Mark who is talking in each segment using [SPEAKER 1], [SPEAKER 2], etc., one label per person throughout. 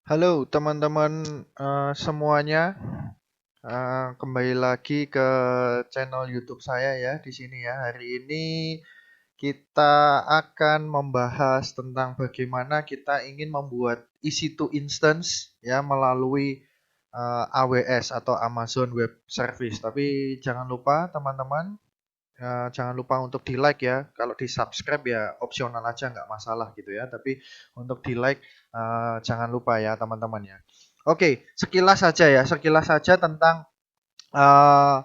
[SPEAKER 1] Halo teman-teman semuanya, kembali lagi ke channel YouTube saya ya di sini ya. Hari ini kita akan membahas tentang bagaimana kita ingin membuat EC2 instance ya melalui AWS atau Amazon Web Service. Tapi jangan lupa teman-teman, jangan lupa untuk di like ya. Kalau di subscribe ya opsional aja nggak masalah gitu ya. Tapi untuk di like jangan lupa ya teman-teman ya. Oke, sekilas saja ya, sekilas saja tentang uh,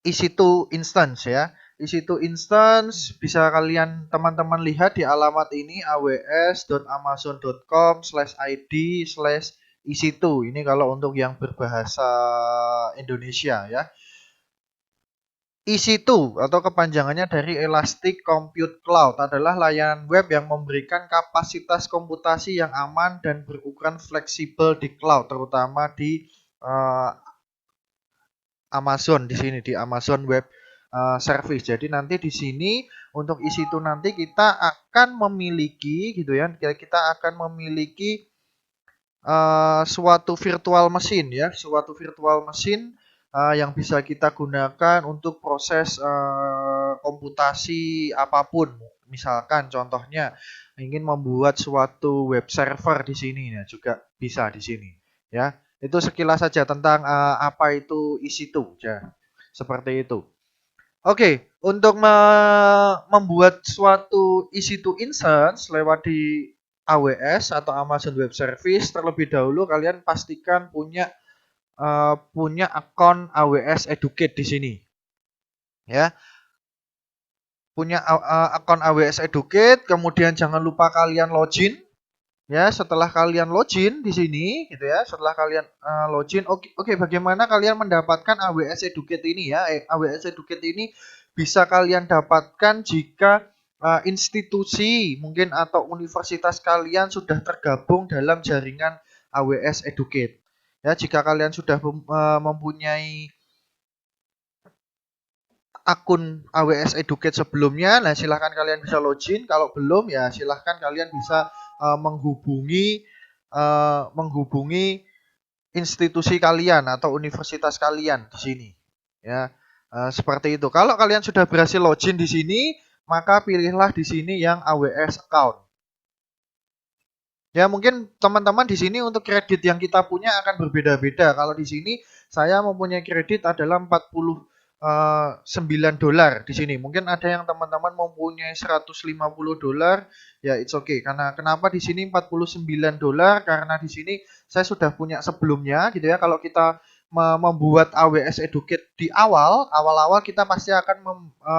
[SPEAKER 1] EC2 instance ya. EC2 instance bisa kalian teman-teman lihat di alamat ini aws.amazon.com/id/EC2. Ini kalau untuk yang berbahasa Indonesia ya. EC2 atau kepanjangannya dari Elastic Compute Cloud adalah layanan web yang memberikan kapasitas komputasi yang aman dan berukuran fleksibel di cloud, terutama di uh, Amazon di sini di Amazon Web Service. Jadi nanti di sini untuk EC2 nanti kita akan memiliki gitu ya, kita akan memiliki suatu virtual mesin ya, suatu virtual mesin yang bisa kita gunakan untuk proses komputasi apapun. Misalkan contohnya ingin membuat suatu web server di sini ya, juga bisa di sini ya. Itu sekilas saja tentang apa itu EC2 ya. Seperti itu. Oke, untuk membuat suatu EC2 instance lewat di AWS atau Amazon Web Service, terlebih dahulu kalian pastikan punya akun AWS Educate di sini. Ya, punya akun AWS Educate, kemudian jangan lupa kalian login. Ya, setelah kalian login di sini, gitu ya, setelah kalian login, oke, bagaimana kalian mendapatkan AWS Educate ini ya? AWS Educate ini bisa kalian dapatkan jika institusi mungkin atau universitas kalian sudah tergabung dalam jaringan AWS Educate. Ya, jika kalian sudah mempunyai akun AWS Educate sebelumnya, nah silahkan kalian bisa login. Kalau belum ya silahkan kalian bisa menghubungi institusi kalian atau universitas kalian di sini. Ya, seperti itu. Kalau kalian sudah berhasil login di sini, maka pilihlah di sini yang AWS account. Ya, mungkin teman-teman di sini untuk kredit yang kita punya akan berbeda-beda. Kalau di sini saya mempunyai kredit adalah 49 dolar di sini. Mungkin ada yang teman-teman mempunyai 150 dolar, ya it's okay. Karena kenapa di sini 49 dolar? Karena di sini saya sudah punya sebelumnya gitu ya. Kalau kita membuat AWS Educate di awal-awal kita pasti akan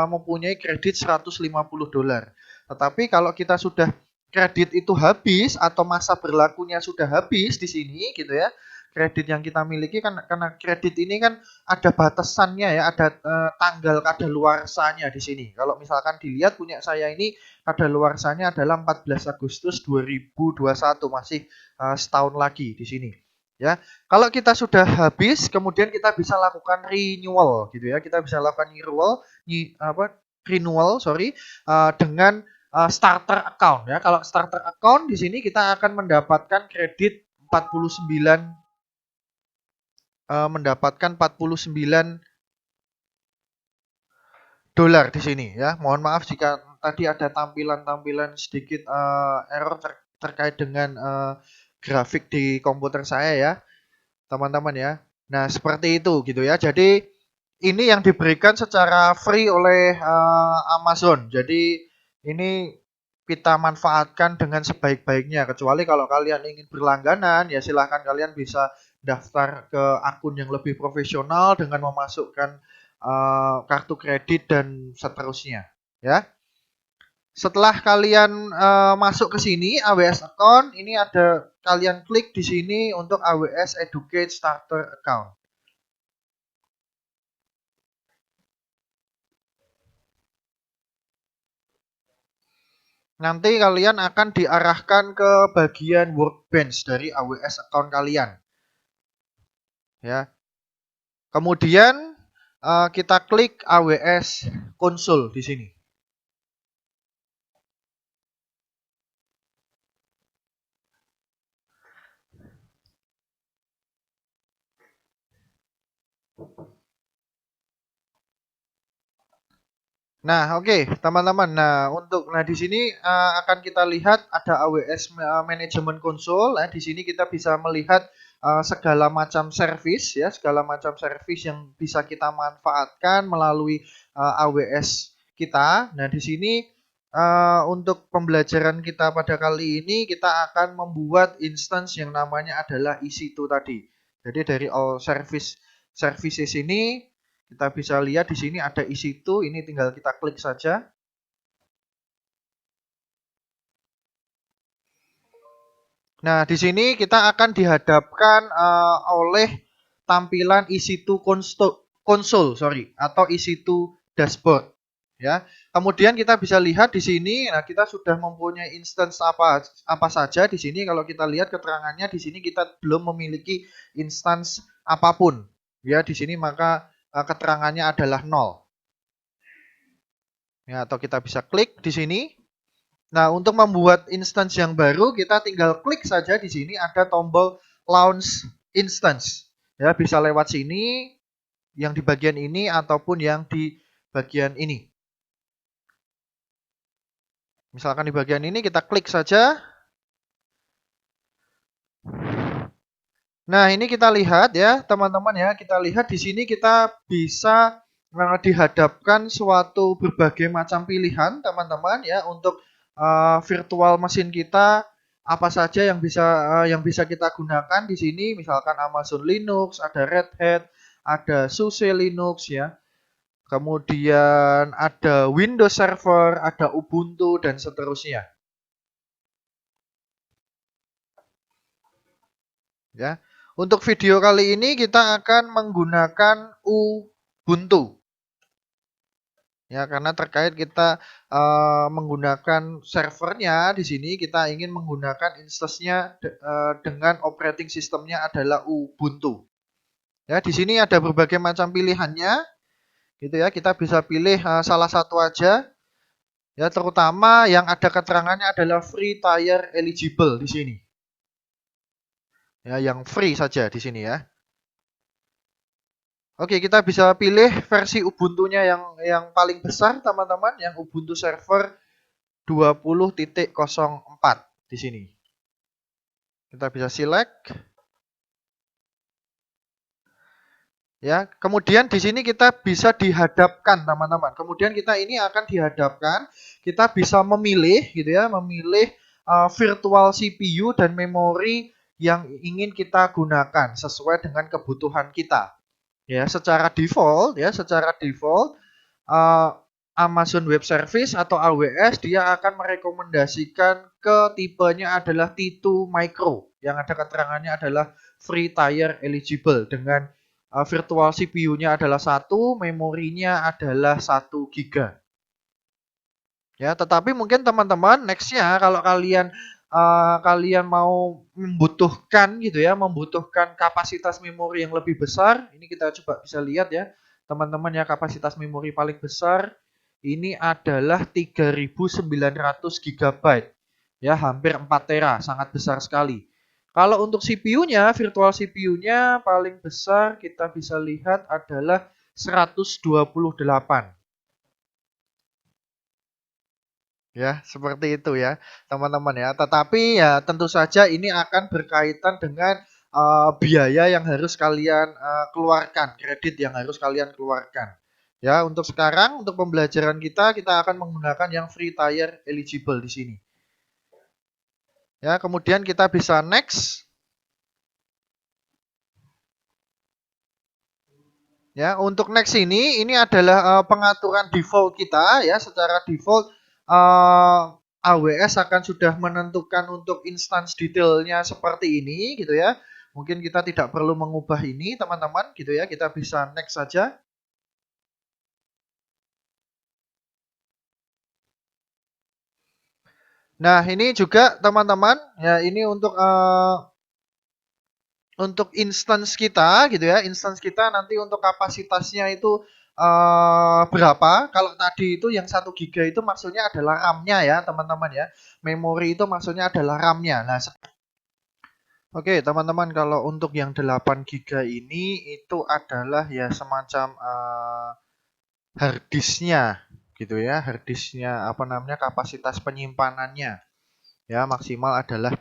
[SPEAKER 1] mempunyai kredit 150 dolar. Tetapi kalau kita sudah kredit itu habis atau masa berlakunya sudah habis di sini gitu ya. Kredit yang kita miliki kan karena kredit ini kan ada batasannya ya, ada tanggal kadaluarsanya di sini. Kalau misalkan dilihat punya saya ini kadaluarsanya adalah 14 Agustus 2021, masih setahun lagi di sini. Ya, kalau kita sudah habis, kemudian kita bisa lakukan renewal gitu ya. Kita bisa lakukan renewal, sorry, dengan starter account ya. Kalau starter account di sini kita akan mendapatkan kredit 49 dolar di sini ya. Mohon maaf jika tadi ada tampilan-tampilan sedikit error terkait dengan grafik di komputer saya ya, teman-teman ya. Nah, seperti itu gitu ya. Jadi ini yang diberikan secara free oleh Amazon. Jadi ini kita manfaatkan dengan sebaik-baiknya. Kecuali kalau kalian ingin berlangganan, ya silahkan kalian bisa daftar ke akun yang lebih profesional dengan memasukkan kartu kredit dan seterusnya. Ya. Setelah kalian masuk ke sini AWS account, ini ada kalian klik di sini untuk AWS Educate Starter Account. Nanti kalian akan diarahkan ke bagian workbench dari AWS account kalian. Ya. Kemudian kita klik AWS Console di sini. Nah, oke, teman-teman. Nah di sini akan kita lihat ada AWS Management Console. Di sini kita bisa melihat segala macam service ya, segala macam service yang bisa kita manfaatkan melalui AWS kita. Nah, di sini untuk pembelajaran kita pada kali ini kita akan membuat instance yang namanya adalah EC2 tadi. Jadi dari all services ini kita bisa lihat di sini ada EC2, ini tinggal kita klik saja. Nah, di sini kita akan dihadapkan oleh tampilan EC2 console, atau EC2 dashboard. Ya, kemudian kita bisa lihat di sini, nah kita sudah mempunyai instance apa saja di sini. Kalau kita lihat keterangannya di sini kita belum memiliki instance apapun. Ya, di sini maka keterangannya adalah 0. Ya, atau kita bisa klik di sini. Nah, untuk membuat instance yang baru, kita tinggal klik saja di sini ada tombol launch instance. Ya, bisa lewat sini, yang di bagian ini ataupun yang di bagian ini. Misalkan di bagian ini kita klik saja. Nah, ini kita lihat ya, teman-teman ya, kita lihat di sini kita bisa dihadapkan suatu berbagai macam pilihan, teman-teman ya, untuk virtual mesin kita apa saja yang bisa kita gunakan di sini, misalkan Amazon Linux, ada Red Hat, ada SUSE Linux ya. Kemudian ada Windows Server, ada Ubuntu dan seterusnya. Ya. Untuk video kali ini kita akan menggunakan Ubuntu. Ya, karena terkait kita menggunakan servernya di sini kita ingin menggunakan instance-nya dengan operating sistemnya adalah Ubuntu. Ya, di sini ada berbagai macam pilihannya. Gitu ya, kita bisa pilih salah satu aja. Ya, terutama yang ada keterangannya adalah free tier eligible di sini. Ya, yang free saja di sini ya. Oke, kita bisa pilih versi Ubuntu-nya yang paling besar, teman-teman, yang Ubuntu server 20.04 di sini. Kita bisa select. Ya, kemudian di sini kita bisa dihadapkan, teman-teman. Kemudian kita ini akan dihadapkan, kita bisa memilih gitu ya, memilih virtual CPU dan memori yang ingin kita gunakan sesuai dengan kebutuhan kita. Ya, secara default Amazon Web Service atau AWS dia akan merekomendasikan ke tipenya adalah T2 Micro yang ada keterangannya adalah free tier eligible dengan virtual CPU-nya adalah 1, memorinya adalah 1 GB. Ya, tetapi mungkin teman-teman nextnya kalau kalian mau membutuhkan gitu ya, membutuhkan kapasitas memori yang lebih besar, ini kita coba bisa lihat ya, teman-teman ya, kapasitas memori paling besar ini adalah 3.900 GB. Ya, hampir 4 tera, sangat besar sekali. Kalau untuk CPU-nya, virtual CPU-nya paling besar kita bisa lihat adalah 128. Ya, seperti itu ya, teman-teman ya. Tetapi ya tentu saja ini akan berkaitan dengan biaya yang harus kalian keluarkan, kredit yang harus kalian keluarkan. Ya, untuk sekarang untuk pembelajaran kita akan menggunakan yang free tier eligible di sini. Ya, kemudian kita bisa next. Ya, untuk next ini adalah pengaturan default kita ya. Secara default AWS akan sudah menentukan untuk instance detailnya seperti ini gitu ya. Mungkin kita tidak perlu mengubah ini teman-teman gitu ya. Kita bisa next saja. Nah, ini juga teman-teman ya, ini untuk instance kita gitu ya, instance kita nanti untuk kapasitasnya itu berapa. Kalau tadi itu yang 1 GB itu maksudnya adalah RAM-nya ya teman-teman ya, memori itu maksudnya adalah RAM-nya. Nah, Oke, teman-teman, kalau untuk yang 8 GB ini itu adalah ya semacam harddisknya gitu ya, harddisknya apa namanya kapasitas penyimpanannya ya maksimal adalah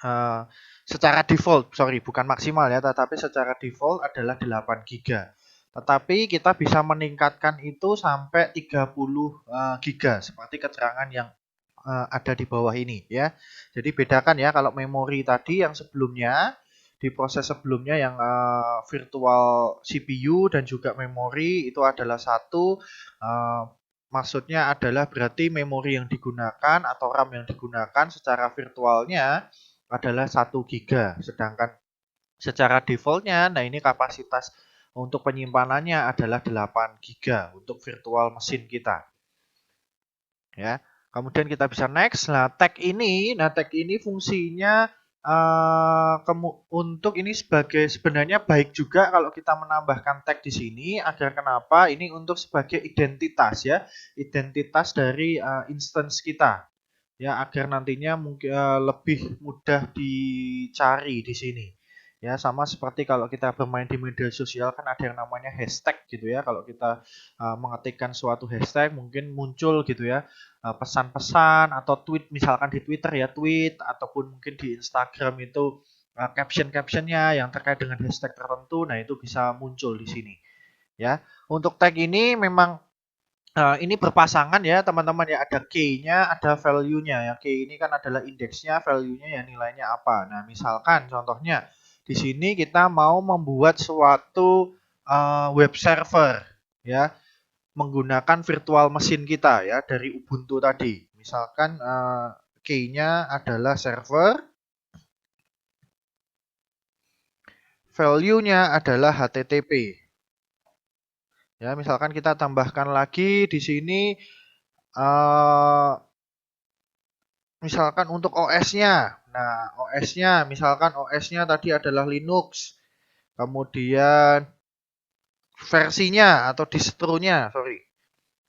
[SPEAKER 1] eh, secara default, sorry bukan maksimal ya, tetapi secara default adalah 8 GB. Tetapi kita bisa meningkatkan itu sampai 30 GB seperti keterangan yang ada di bawah ini ya. Jadi bedakan ya kalau memori tadi yang sebelumnya di proses sebelumnya yang virtual CPU dan juga memori itu adalah satu maksudnya adalah berarti memori yang digunakan atau RAM yang digunakan secara virtualnya adalah 1 GB. Sedangkan secara defaultnya, nah ini kapasitas untuk penyimpanannya adalah 8 GB untuk virtual mesin kita ya. Kemudian kita bisa next. Nah tag ini fungsinya untuk ini sebagai sebenarnya baik juga kalau kita menambahkan tag di sini agar kenapa? Ini untuk sebagai identitas ya, identitas dari instance kita ya agar nantinya mungkin lebih mudah dicari di sini. Ya, sama seperti kalau kita bermain di media sosial kan ada yang namanya hashtag gitu ya. Kalau kita mengetikkan suatu hashtag mungkin muncul gitu ya pesan-pesan atau tweet misalkan di Twitter ya tweet ataupun mungkin di Instagram itu caption-captionnya yang terkait dengan hashtag tertentu. Nah, itu bisa muncul di sini ya. Untuk tag ini memang ini berpasangan ya teman-teman ya, ada key-nya, ada value-nya ya. Key ini kan adalah indeksnya, value-nya ya nilainya apa. Nah, misalkan contohnya di sini kita mau membuat suatu web server ya, menggunakan virtual mesin kita ya dari Ubuntu tadi. Misalkan key-nya adalah server, value-nya adalah HTTP. Ya, misalkan kita tambahkan lagi di sini eh, misalkan untuk OS-nya. Nah, OS-nya misalkan OS-nya tadi adalah Linux. Kemudian versinya atau distronya, sorry.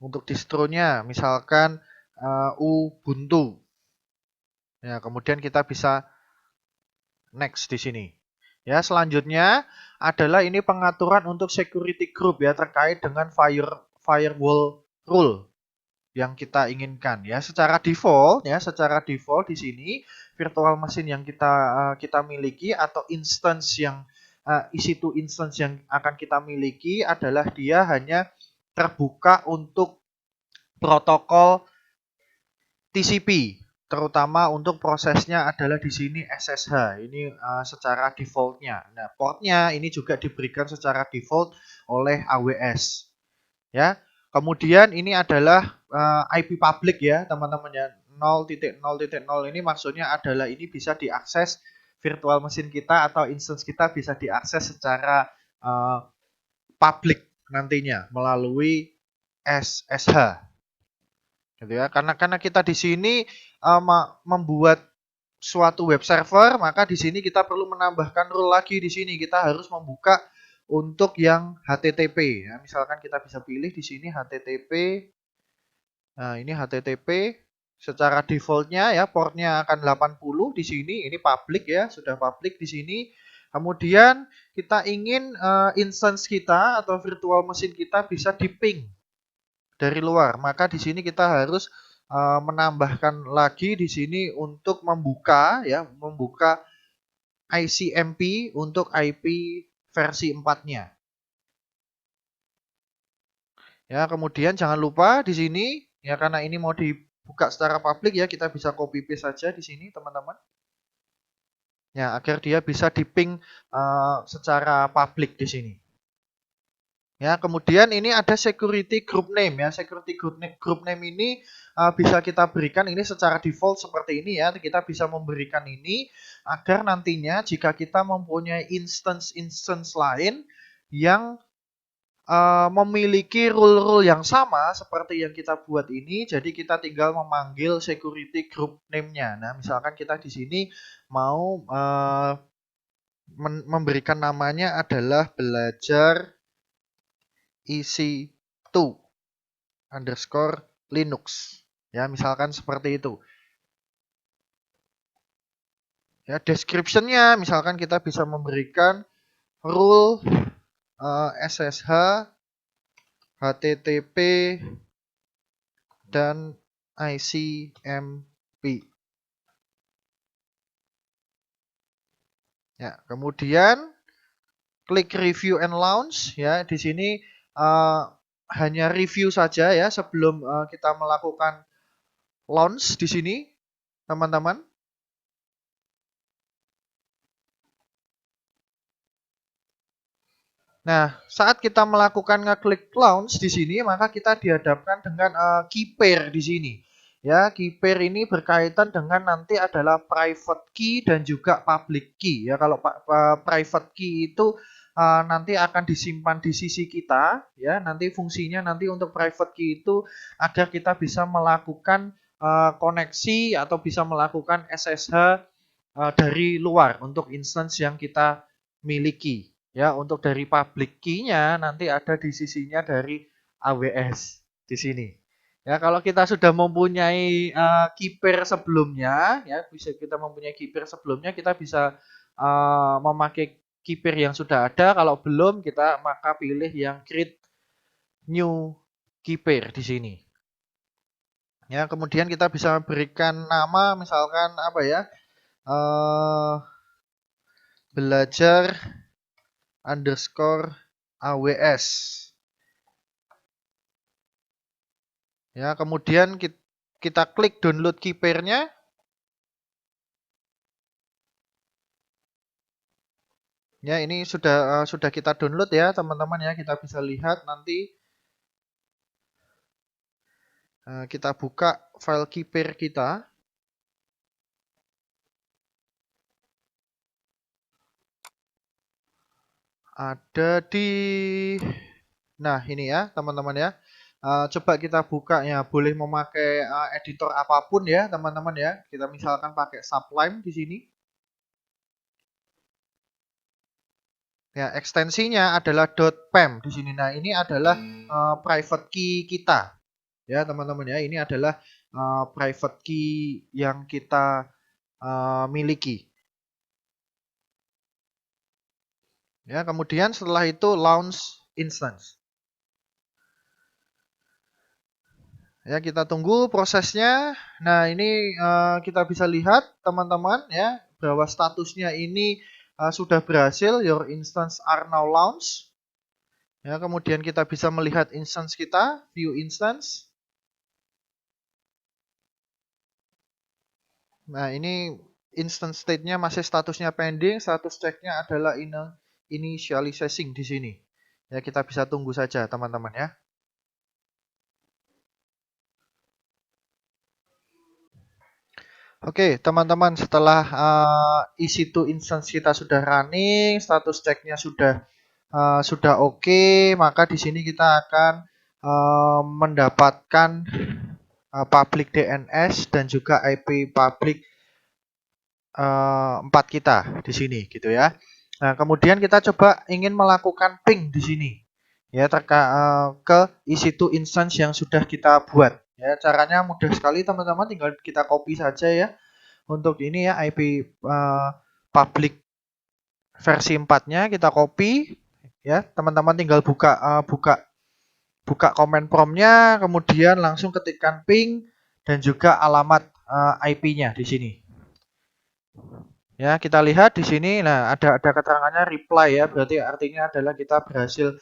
[SPEAKER 1] Untuk distronya misalkan Ubuntu. Ya, kemudian kita bisa next di sini. Ya, selanjutnya adalah ini pengaturan untuk security group ya terkait dengan firewall rule yang kita inginkan ya secara default di sini virtual machine yang kita miliki atau instance yang EC2 instance yang akan kita miliki adalah dia hanya terbuka untuk protokol TCP terutama untuk prosesnya adalah di sini SSH ini secara defaultnya. Nah, portnya ini juga diberikan secara default oleh AWS ya. Kemudian ini adalah IP public ya, teman-teman ya. 0.0.0 ini maksudnya adalah ini bisa diakses virtual mesin kita atau instance kita bisa diakses secara public nantinya melalui SSH. Gitu ya. Karena kita di sini membuat suatu web server, maka di sini kita perlu menambahkan rule lagi di sini. Kita harus membuka untuk yang HTTP ya. Misalkan kita bisa pilih di sini HTTP. Nah, ini HTTP secara defaultnya ya portnya akan 80 di sini. Ini public ya, sudah public di sini. Kemudian kita ingin instance kita atau virtual mesin kita bisa di-ping dari luar. Maka di sini kita harus menambahkan lagi di sini untuk membuka ya, membuka ICMP untuk IP versi 4-nya. Ya, kemudian jangan lupa di sini ya karena ini mau dibuka secara publik ya, kita bisa copy paste saja di sini, teman-teman. Ya, agar dia bisa di-ping secara publik di sini. Ya, kemudian ini ada security group name ya. Security group name ini bisa kita berikan ini secara default seperti ini ya. Kita bisa memberikan ini agar nantinya jika kita mempunyai instance lain yang memiliki rule-rule yang sama seperti yang kita buat ini, jadi kita tinggal memanggil security group name-nya. Nah, misalkan kita di sini mau memberikan namanya adalah belajar EC2 underscore Linux. Ya, misalkan seperti itu. Ya, description-nya misalkan kita bisa memberikan rule SSH, HTTP, dan ICMP. Ya, kemudian klik review and launch ya. Di sini hanya review saja ya sebelum kita melakukan launch di sini, teman-teman. Nah, saat kita melakukan ngeklik launch di sini, maka kita dihadapkan dengan key pair di sini. Ya, key pair ini berkaitan dengan nanti adalah private key dan juga public key. Ya, kalau private key itu nanti akan disimpan di sisi kita. Ya, nanti fungsinya nanti untuk private key itu agar kita bisa melakukan koneksi atau bisa melakukan SSH dari luar untuk instance yang kita miliki. Ya, untuk dari public key-nya nanti ada di sisinya dari AWS di sini. Ya, kalau kita sudah mempunyai key pair sebelumnya, ya bisa kita mempunyai key pair sebelumnya, kita bisa memakai key pair yang sudah ada. Kalau belum, kita maka pilih yang create new key pair di sini. Ya, kemudian kita bisa berikan nama, misalkan apa ya? Belajar _AWS. Ya, kemudian kita klik download key pair-nya. Ya, ini sudah kita download ya, teman-teman ya. Kita bisa lihat nanti kita buka file key pair kita. Ada di ini ya, teman-teman ya. Coba kita buka ya, boleh memakai editor apapun ya, teman-teman ya. Kita misalkan pakai Sublime di sini. Ya, ekstensinya adalah .pem di sini. Nah, ini adalah private key kita. Ya, teman-teman ya, ini adalah private key yang kita miliki. Ya, kemudian setelah itu launch instance. Ya, kita tunggu prosesnya. Nah, ini kita bisa lihat teman-teman ya, bahwa statusnya ini sudah berhasil, your instance are now launched. Ya, kemudian kita bisa melihat instance kita, view instance. Nah, ini instance state-nya masih statusnya pending, status check-nya adalah initializing di sini. Ya, kita bisa tunggu saja teman-teman ya. Oke, teman-teman, setelah EC2 instance kita sudah running, status check-nya sudah oke, maka di sini kita akan mendapatkan public DNS dan juga IP public 4 kita di sini gitu ya. Nah, kemudian kita coba ingin melakukan ping di sini ya ke EC2 instance yang sudah kita buat. Ya, caranya mudah sekali teman-teman, tinggal kita copy saja ya. Untuk ini ya IP public versi 4-nya kita copy ya. Teman-teman tinggal buka command prompt-nya, kemudian langsung ketikkan ping dan juga alamat IP-nya di sini. Ya, kita lihat di sini, nah ada keterangannya reply ya, berarti artinya adalah kita berhasil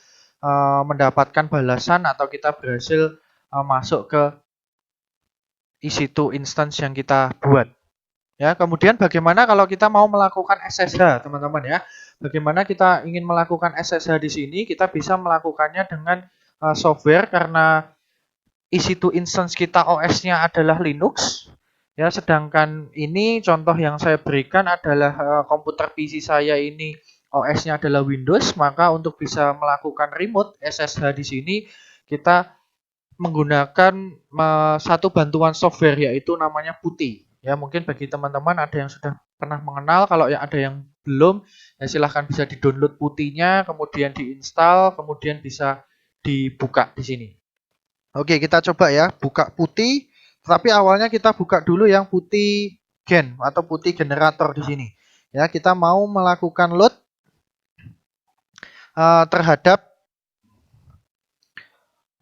[SPEAKER 1] mendapatkan balasan atau kita berhasil masuk ke EC2 instance yang kita buat. Ya, kemudian bagaimana kalau kita mau melakukan SSH, teman-teman ya? Bagaimana kita ingin melakukan SSH di sini? Kita bisa melakukannya dengan software karena EC2 instance kita OS-nya adalah Linux. Ya, sedangkan ini contoh yang saya berikan adalah komputer PC saya ini OS-nya adalah Windows, maka untuk bisa melakukan remote SSH di sini kita menggunakan satu bantuan software yaitu namanya PuTTY. Ya, mungkin bagi teman-teman ada yang sudah pernah mengenal, kalau ya ada yang belum, ya silahkan bisa di-download PuTTY-nya, kemudian diinstal, kemudian bisa dibuka di sini. Oke, kita coba ya, buka PuTTY. Tapi awalnya kita buka dulu yang PuTTY Gen atau PuTTY Generator di sini. Ya, kita mau melakukan load terhadap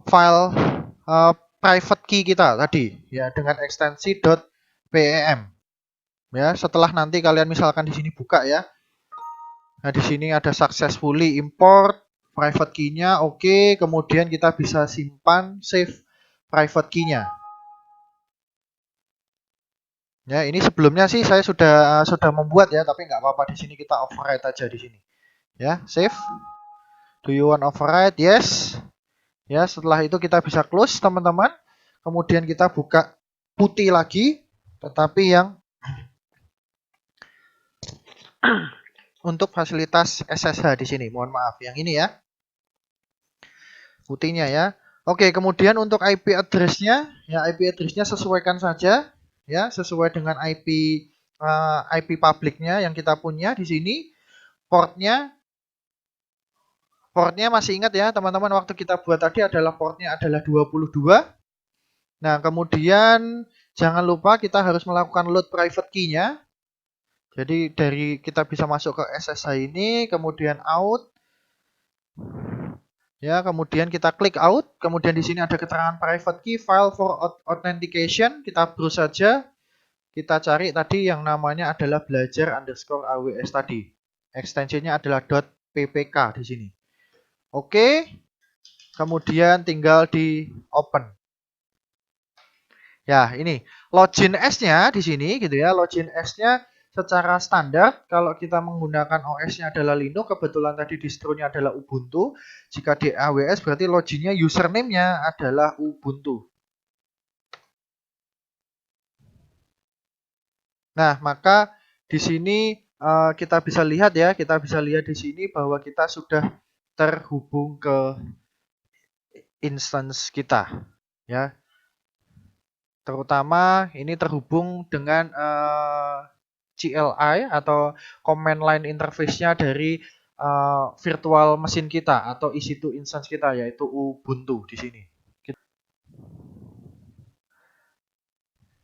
[SPEAKER 1] file private key kita tadi ya dengan ekstensi .pem. Ya, setelah nanti kalian misalkan di sini buka ya. Nah, di sini ada successfully import private key-nya, oke. Kemudian kita bisa simpan save private key-nya. Ya, ini sebelumnya sih saya sudah membuat ya, tapi nggak apa-apa, di sini kita override aja di sini. Ya, save. Do you want override? Yes. Ya, setelah itu kita bisa close, teman-teman. Kemudian kita buka putih lagi, tetapi yang untuk fasilitas SSH di sini. Mohon maaf, yang ini ya. Putihnya ya. Oke, kemudian untuk IP address-nya, ya IP address-nya sesuaikan saja ya, sesuai dengan IP publiknya yang kita punya di sini. Portnya masih ingat ya, teman-teman, waktu kita buat tadi adalah portnya adalah 22. Nah, kemudian jangan lupa kita harus melakukan load private key-nya. Jadi dari kita bisa masuk ke SSH ini, kemudian out. Ya, kemudian kita klik out, kemudian di sini ada keterangan private key file for authentication, kita browse saja, kita cari tadi yang namanya adalah belajar_aws tadi, ekstensinya adalah .ppk di sini. Oke, kemudian tinggal di open. Ya, ini login S-nya di sini gitu ya, login S-nya secara standar, kalau kita menggunakan OS-nya adalah Linux, kebetulan tadi distro-nya adalah Ubuntu. Jika di AWS berarti loginnya, username-nya adalah Ubuntu. Nah, maka di sini kita bisa lihat ya, di sini bahwa kita sudah terhubung ke instance kita, ya. Terutama ini terhubung dengan CLI atau command line interface-nya dari virtual mesin kita atau EC2 instance kita, yaitu Ubuntu di sini.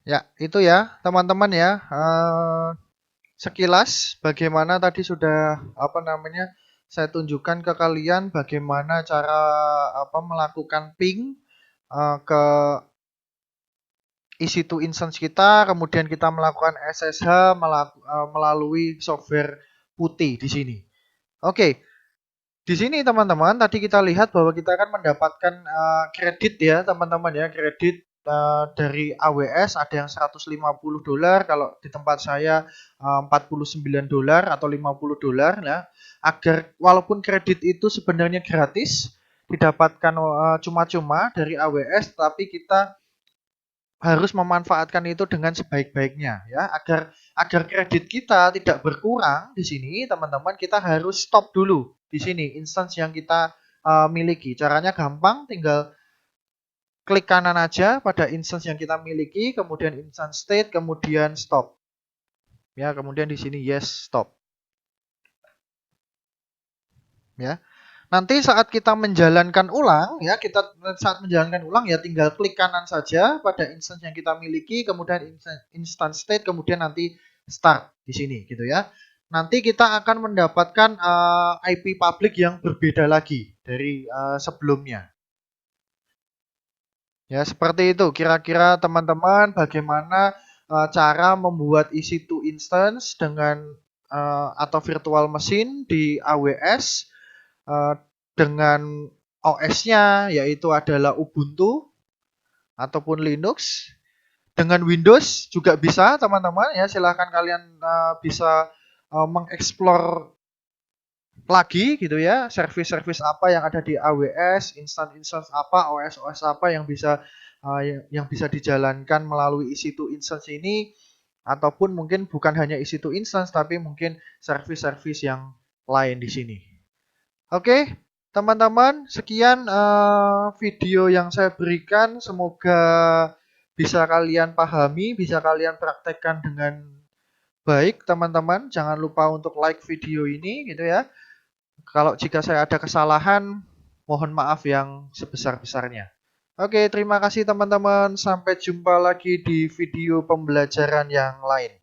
[SPEAKER 1] Ya, itu ya teman-teman ya. Sekilas bagaimana tadi sudah saya tunjukkan ke kalian bagaimana cara melakukan ping ke EC2 instance kita, kemudian kita melakukan SSH melalui software putih di sini. Oke, di sini teman-teman tadi kita lihat bahwa kita akan mendapatkan kredit ya teman-teman ya, kredit dari AWS ada yang $150, kalau di tempat saya $49 atau $50 ya. Agar walaupun kredit itu sebenarnya gratis, didapatkan cuma-cuma dari AWS, tapi kita harus memanfaatkan itu dengan sebaik-baiknya ya, agar kredit kita tidak berkurang di sini teman-teman, kita harus stop dulu di sini instance yang kita miliki. Caranya gampang, tinggal klik kanan aja pada instance yang kita miliki, kemudian instance state, kemudian stop. Ya, kemudian di sini yes, stop. Ya. Nanti saat kita menjalankan ulang ya, ya tinggal klik kanan saja pada instance yang kita miliki, kemudian instance state, kemudian nanti start di sini gitu ya. Nanti kita akan mendapatkan IP public yang berbeda lagi dari sebelumnya. Ya, seperti itu kira-kira teman-teman bagaimana cara membuat EC2 instance dengan atau virtual machine di AWS dengan OS-nya yaitu adalah Ubuntu ataupun Linux. Dengan Windows juga bisa teman-teman ya, silahkan kalian bisa mengeksplor lagi gitu ya, service-service apa yang ada di AWS, instance apa, OS apa yang bisa dijalankan melalui EC2 instance ini, ataupun mungkin bukan hanya EC2 instance tapi mungkin service-service yang lain di sini. Oke, teman-teman, sekian video yang saya berikan, semoga bisa kalian pahami, bisa kalian praktekkan dengan baik teman-teman. Jangan lupa untuk like video ini gitu ya. Kalau jika saya ada kesalahan, mohon maaf yang sebesar-besarnya. Oke, terima kasih teman-teman. Sampai jumpa lagi di video pembelajaran yang lain.